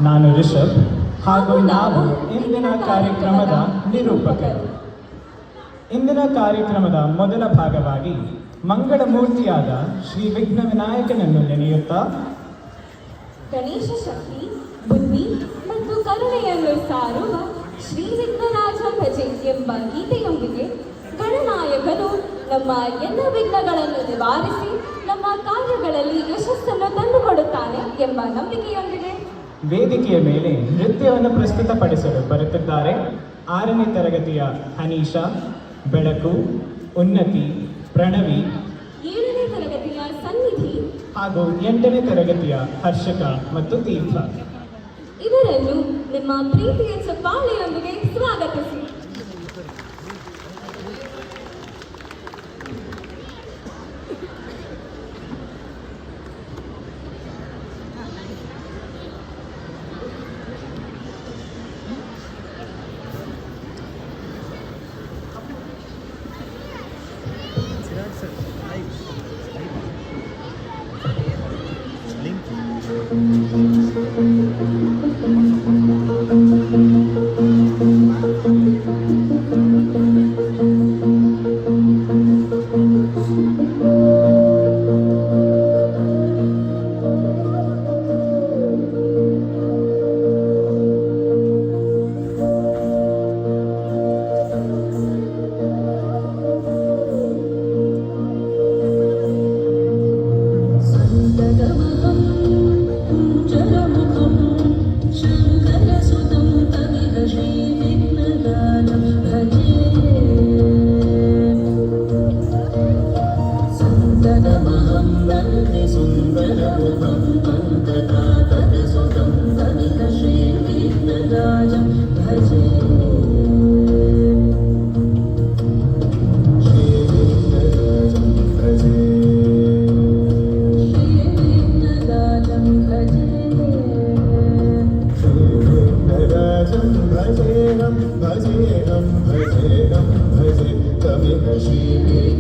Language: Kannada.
ನಾನು ರಿಷಬ್ ಹಾಗೂ ನಾವು ಇಂದಿನ ಕಾರ್ಯಕ್ರಮದ ನಿರೂಪಕರು. ಇಂದಿನ ಕಾರ್ಯಕ್ರಮದ ಮೊದಲ ಭಾಗವಾಗಿ ಮಂಗಳಮೂರ್ತಿಯಾದ ಶ್ರೀ ವಿಘ್ನ ವಿನಾಯಕನನ್ನು ನೆನೆಯುತ್ತಾ ಗಣೇಶ ಶಕ್ತಿ, ಬುದ್ಧಿ ಮತ್ತು ಕರುಣೆಯನ್ನು ಸಾರುವ ಶ್ರೀ ವಿಘ್ನರಾಜ ಭಜೆ ಎಂಬ ಗೀತೆಯೊಂದಿಗೆ ಗಣನಾಯಕನು ನಮ್ಮ ಎಲ್ಲ ವಿಘ್ನಗಳನ್ನು ನಿವಾರಿಸಿ ನಮ್ಮ ಕಾರ್ಯಗಳಲ್ಲಿ ಯಶಸ್ಸನ್ನು ತಂದುಕೊಡುತ್ತಾನೆ ಎಂಬ ನಂಬಿಕೆಯೊಂದಿಗೆ ವೇದಿಕೆಯ ಮೇಲೆ ನೃತ್ಯವನ್ನು ಪ್ರಸ್ತುತಪಡಿಸಲು ಬರುತ್ತಿದ್ದಾರೆ 6ನೇ ತರಗತಿಯ ಹನೀಶಾ, ಬೆಳಕು, ಉನ್ನತಿ, ಪ್ರಣವಿ, 7ನೇ ತರಗತಿಯ ಸನ್ನಿಧಿ ಹಾಗೂ 8ನೇ ತರಗತಿಯ ಹರ್ಷಿಕಾ ಮತ್ತು ತೀರ್ಥ. ಇವರನ್ನು ನಿಮ್ಮ ಪ್ರೀತಿಯ ಚಪ್ಪಾಳೆಯೊಂದಿಗೆ ಸ್ವಾಗತಿಸಿ. भजे कवि श्री